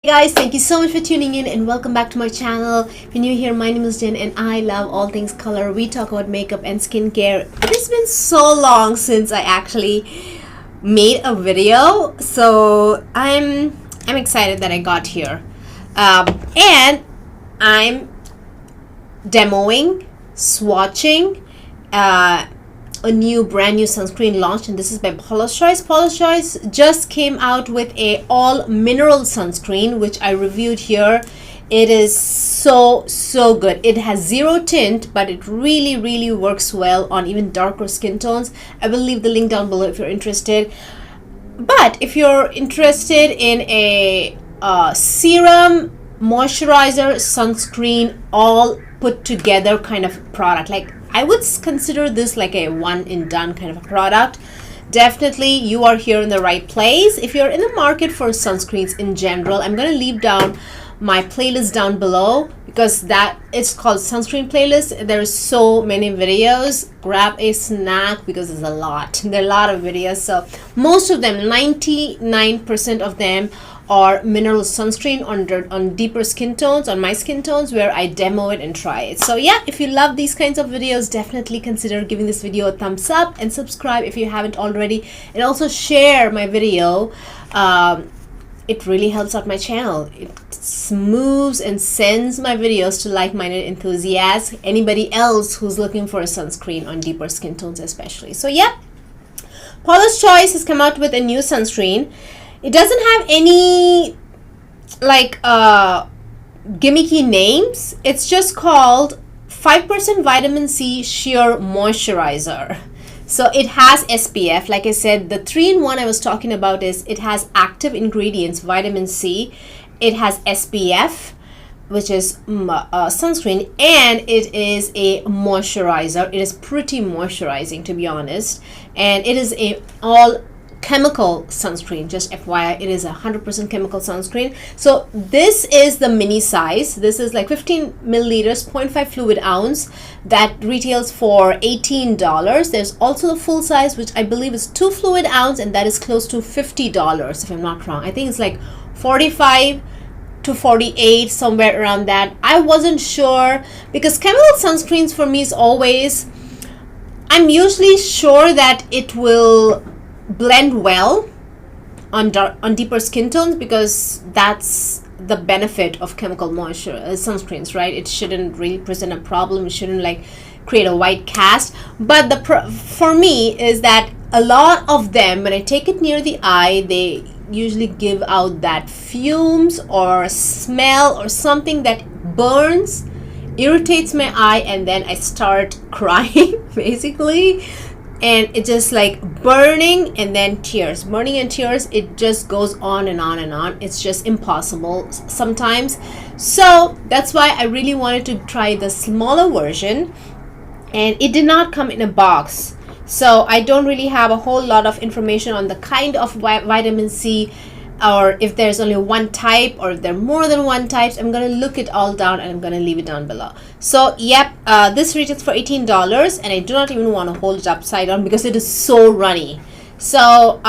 Hey guys, thank you so much for tuning in and welcome back to my channel. If you're new here, my name is Jen and I love all things color. We talk about makeup and skincare. It has been so long since I actually made a video, so I'm excited that I got here. And I'm demoing, swatching a brand new sunscreen launch, and this is by Paula's Choice. Paula's Choice just came out with a all mineral sunscreen, which I reviewed here. It is so good. It has zero tint, but it really works well on even darker skin tones. I will leave the link down below if you're interested. But if you're interested in a serum, moisturizer, sunscreen, all put together kind of product, like I would consider this like a one and done kind of a product. Definitely you are here in the right place. If you're in the market for sunscreens in general, I'm going to leave down my playlist down below, because that it's called sunscreen playlist. There's so many videos. Grab a snack because there's a lot. There are a lot of videos. So most of them, 99% of them, or mineral sunscreen on deeper skin tones, on my skin tones, where I demo it and try it. So yeah, if you love these kinds of videos, definitely consider giving this video a thumbs up and subscribe if you haven't already, and also share my video. It really helps out my channel. It moves and sends my videos to like-minded enthusiasts, anybody else who's looking for a sunscreen on deeper skin tones especially. So yeah, Paula's Choice has come out with a new sunscreen. It doesn't have any like gimmicky names. It's just called 5% vitamin C sheer moisturizer. So it has SPF. Like I said, the 3-in-1 I was talking about is it has active ingredients, vitamin C. It has SPF, which is sunscreen, and it is a moisturizer. It is pretty moisturizing, to be honest, and it is a all chemical sunscreen. Just FYI, it is 100% chemical sunscreen. So this is the mini size. This is like 15 milliliters, 0.5 fluid ounce, that retails for $18. There's also the full size, which I believe is 2 fluid ounce, and that is close to $50 if I'm not wrong. I think it's like 45 to 48, somewhere around that. I wasn't sure, because chemical sunscreens for me is always, I'm usually sure that it will blend well on deeper skin tones, because that's the benefit of chemical moisture sunscreens, right? It shouldn't really present a problem. It shouldn't like create a white cast. But for me is that a lot of them, when I take it near the eye, they usually give out that fumes or smell or something that burns, irritates my eye, and then I start crying basically. And it's just like burning and then tears, burning and tears. It just goes on and on and on. It's just impossible sometimes. So that's why I really wanted to try the smaller version, and it did not come in a box. So I don't really have a whole lot of information on the kind of vitamin C, or if there's only one type, or if there are more than one types. I'm gonna look it all down and I'm gonna leave it down below. So yep, this retails for $18, and I do not even want to hold it upside down because it is so runny. So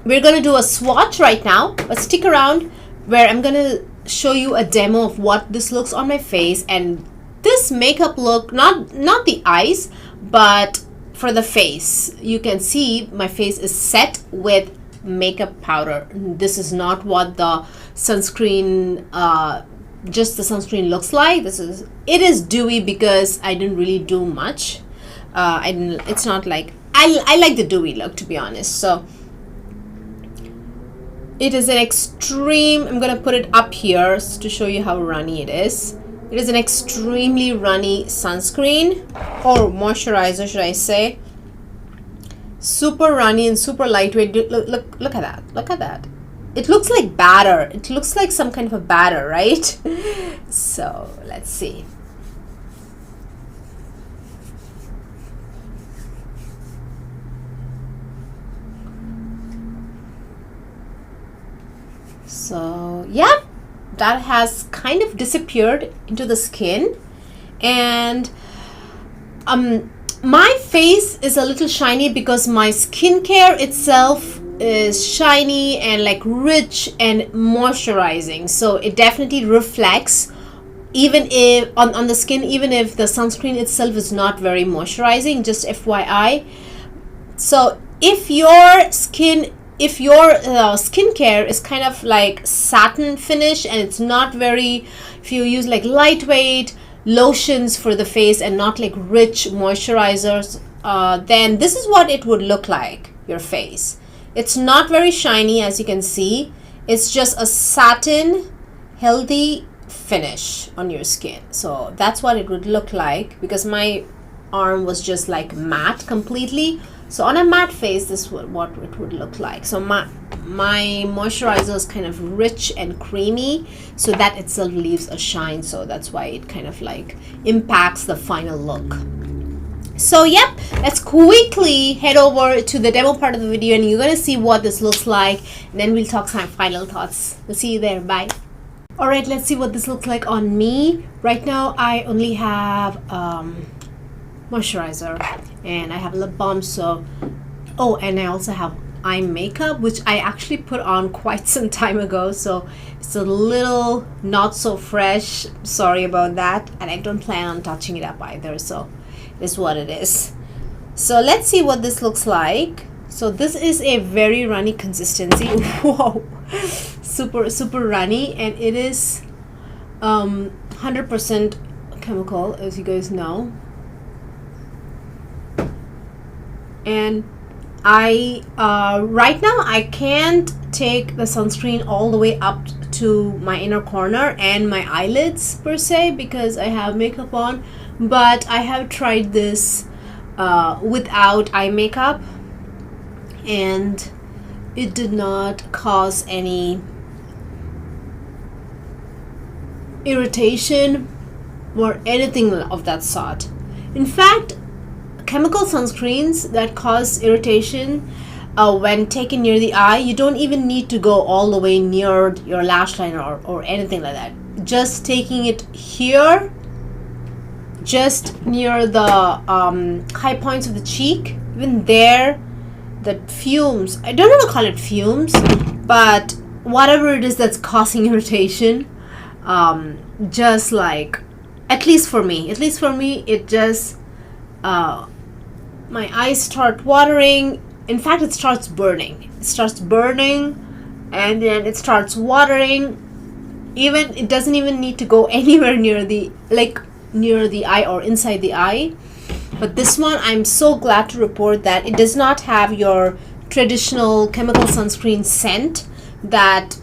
we're gonna do a swatch right now, but stick around, where I'm gonna show you a demo of what this looks on my face. And this makeup look, not the eyes, but for the face, you can see my face is set with makeup powder. This is not what the sunscreen, just the sunscreen looks like. It is dewy because I didn't really do much. It's not like, I like the dewy look, to be honest. So it is an extreme, I'm gonna put it up here to show you how runny it is. It is an extremely runny sunscreen, or moisturizer should I say. Super runny and super lightweight. Look at that. Look at that. It looks like batter. It looks like some kind of a batter, right? So let's see. So yeah, that has kind of disappeared into the skin, and my face is a little shiny because my skincare itself is shiny and like rich and moisturizing, so it definitely reflects even if on the skin, even if the sunscreen itself is not very moisturizing, just FYI. So if your skincare is kind of like satin finish and it's not very, if you use like lightweight lotions for the face and not like rich moisturizers, then this is what it would look like, your face. It's not very shiny, as you can see. It's just a satin healthy finish on your skin. So that's what it would look like, because my arm was just like matte completely. So on a matte face, this is what it would look like. So my moisturizer is kind of rich and creamy, so that itself leaves a shine, so that's why it kind of like impacts the final look. So yep, let's quickly head over to the demo part of the video and you're gonna see what this looks like, and then we'll talk some final thoughts. We'll see you there. Bye. Alright, let's see what this looks like on me. Right now I only have moisturizer and I have lip balm, so and I also have eye makeup, which I actually put on quite some time ago, so it's a little not so fresh. Sorry about that, and I don't plan on touching it up either, so it is what it is. So let's see what this looks like. So this is a very runny consistency. Whoa, super runny, and it is 100% chemical, as you guys know. And I right now I can't take the sunscreen all the way up to my inner corner and my eyelids per se, because I have makeup on, but I have tried this without eye makeup and it did not cause any irritation or anything of that sort. In fact, chemical sunscreens that cause irritation when taken near the eye, you don't even need to go all the way near your lash line or anything like that. Just taking it here, just near the high points of the cheek, even there, the fumes, I don't want to call it fumes, but whatever it is that's causing irritation, just like, at least for me, it just my eyes start watering. In fact, it starts burning. And then it starts watering. Even it doesn't even need to go anywhere near the eye or inside the eye. But this one, I'm so glad to report that it does not have your traditional chemical sunscreen scent that,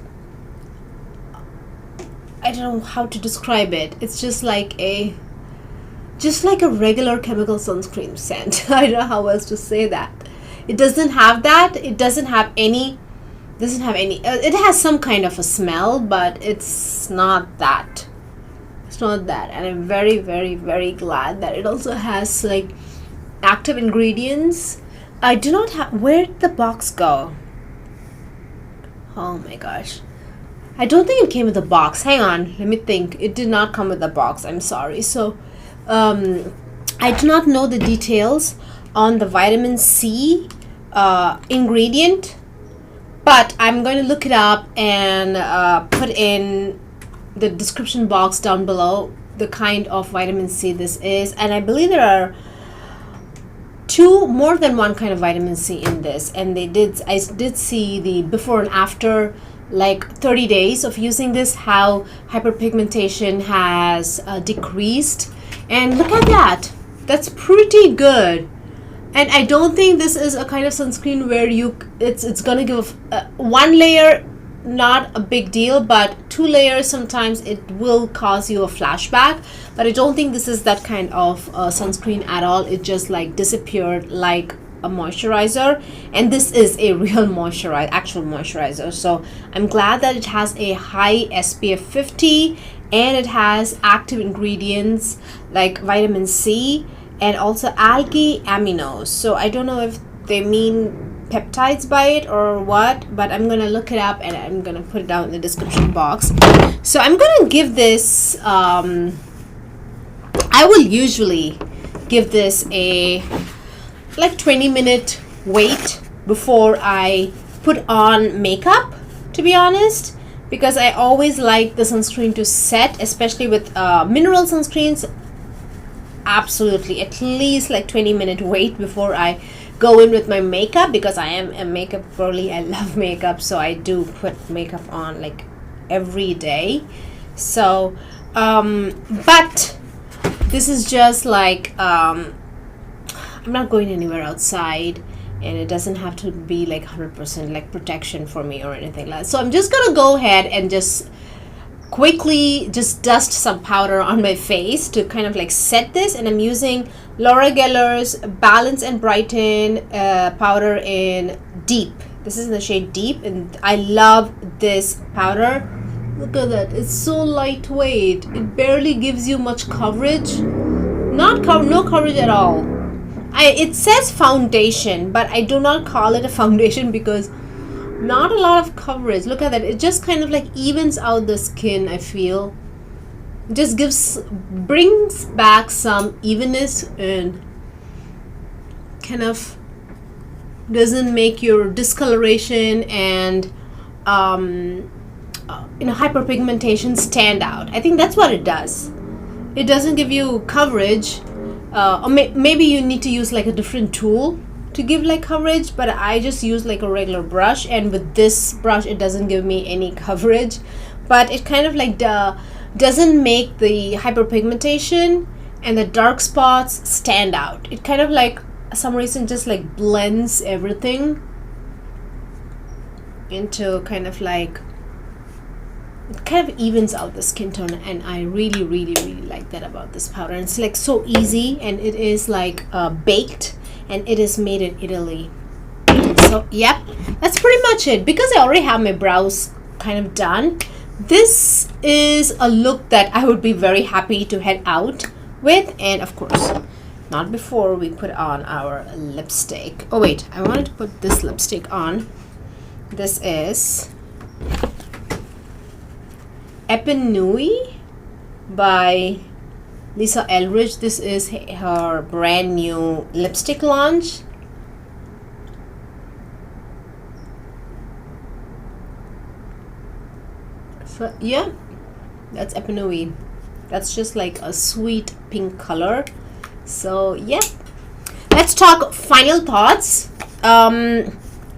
I don't know how to describe it. It's just like a regular chemical sunscreen scent. I don't know how else to say that. It doesn't have that. It has some kind of a smell, but it's not that. And I'm very, very, very glad that it also has like active ingredients. I do not have, where'd the box go? Oh my gosh, I don't think it came with a box. Hang on, let me think. It did not come with a box, I'm sorry. So I do not know the details on the vitamin C ingredient, but I'm going to look it up and put in the description box down below the kind of vitamin C this is. And I believe there are more than one kind of vitamin C in this, and I did see the before and after, like 30 days of using this, how hyperpigmentation has decreased. And look at that, that's pretty good. And I don't think this is a kind of sunscreen where it's gonna give one layer, not a big deal, but 2 layers sometimes it will cause you a flashback. But I don't think this is that kind of sunscreen at all. It just like disappeared like a moisturizer, and this is a real actual moisturizer. So I'm glad that it has a high SPF 50 and it has active ingredients like vitamin C and also algae aminos. So I don't know if they mean peptides by it or what, but I'm gonna look it up and I'm gonna put it down in the description box. So I'm gonna give this I will usually give this a like 20-minute wait before I put on makeup, to be honest, because I always like the sunscreen to set, especially with mineral sunscreens. Absolutely, at least like 20-minute wait before I go in with my makeup, because I am a makeup girly. I love makeup, so I do put makeup on like every day. So but this is just like I'm not going anywhere outside, and it doesn't have to be like 100% like protection for me or anything like that. So I'm just gonna go ahead and just quickly just dust some powder on my face to kind of like set this. And I'm using Laura Geller's Balance and Brighten powder in Deep. This is in the shade Deep, and I love this powder. Look at that, it's so lightweight. It barely gives you much coverage. No coverage at all. It says foundation, but I do not call it a foundation because not a lot of coverage. Look at that, it just kind of like evens out the skin. I feel it just brings back some evenness and kind of doesn't make your discoloration and hyperpigmentation stand out. I think that's what it does. It doesn't give you coverage, or maybe you need to use like a different tool to give like coverage, but I just use like a regular brush, and with this brush it doesn't give me any coverage, but it kind of like doesn't make the hyperpigmentation and the dark spots stand out. It kind of like some reason just like blends everything into kind of like, it kind of evens out the skin tone, and I really like that about this powder. And it's like so easy, and it is like baked, and it is made in Italy. So yep, that's pretty much it. Because I already have my brows kind of done, this is a look that I would be very happy to head out with. And of course, not before we put on our lipstick. Oh wait, I wanted to put this lipstick on. This is Epinui by Lisa Eldridge. This is her brand new lipstick launch. So yeah, that's Epinui. That's just like a sweet pink color. So yeah, let's talk final thoughts.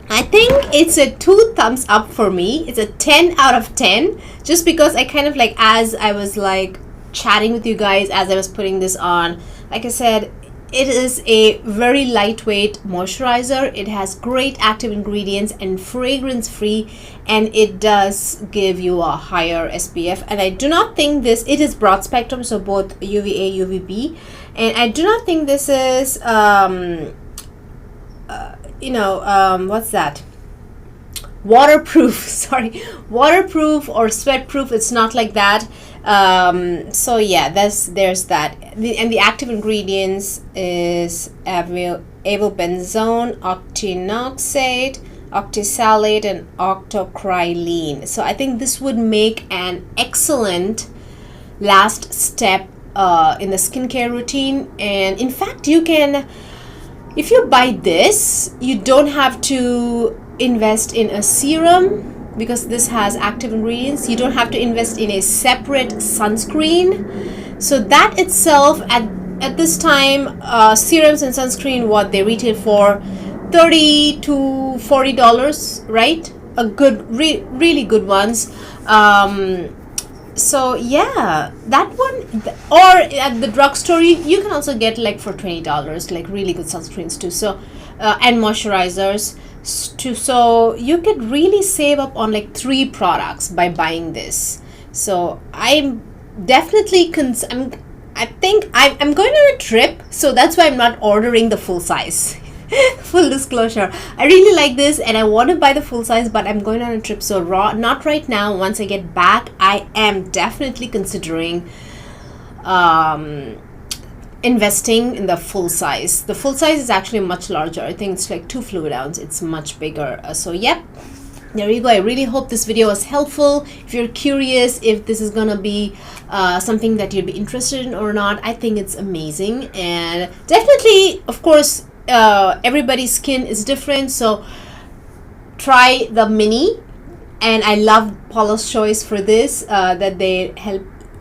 I think it's a 2 thumbs up for me. It's a 10 out of 10, just because I kind of like, as I was like chatting with you guys as I was putting this on, like I said, it is a very lightweight moisturizer. It has great active ingredients and fragrance free, and it does give you a higher SPF. And I do not think this, it is broad spectrum, so both UVA, UVB, and I do not think this is what's that, waterproof sorry, waterproof or sweat proof. It's not like that. So yeah, there's that. And the active ingredients is avobenzone, octinoxate, octisalate, and octocrylene. So I think this would make an excellent last step in the skincare routine. And in fact, you can, if you buy this, you don't have to invest in a serum, because this has active ingredients. You don't have to invest in a separate sunscreen. So that itself, at this time, serums and sunscreen, what they retail for $30 to $40, right? A good, really good ones. So yeah, that one, or at the drugstore you can also get like for $20 like really good sunscreens too. So and moisturizers too. So you could really save up on like 3 products by buying this. So I'm definitely I think I'm going on a trip, so that's why I'm not ordering the full size. Full disclosure, I really like this and I want to buy the full size, but I'm going on a trip, so not right now. Once I get back, I am definitely considering investing in the full size. The full size is actually much larger. I think it's like 2 fluid ounce. It's much bigger. So yep, there you go. I really hope this video was helpful. If you're curious if this is gonna be something that you'd be interested in or not, I think it's amazing. And definitely, of course, everybody's skin is different, so try the mini, and I love Paula's choice for this, that they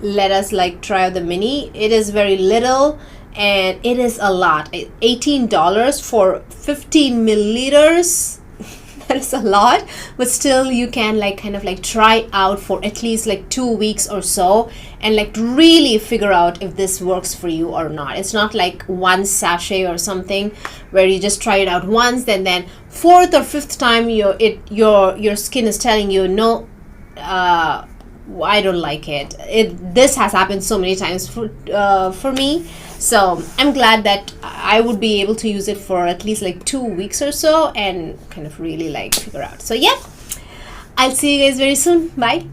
let us like try out the mini. It is very little and it is a lot. $18 for 15 milliliters. That is a lot, but still you can like kind of like try out for at least like 2 weeks or so and like really figure out if this works for you or not. It's not like one sachet or something where you just try it out once, then fourth or fifth time your skin is telling you no, I don't like it. This has happened so many times for me. So I'm glad that I would be able to use it for at least like 2 weeks or so and kind of really like figure out. So yeah, I'll see you guys very soon. Bye.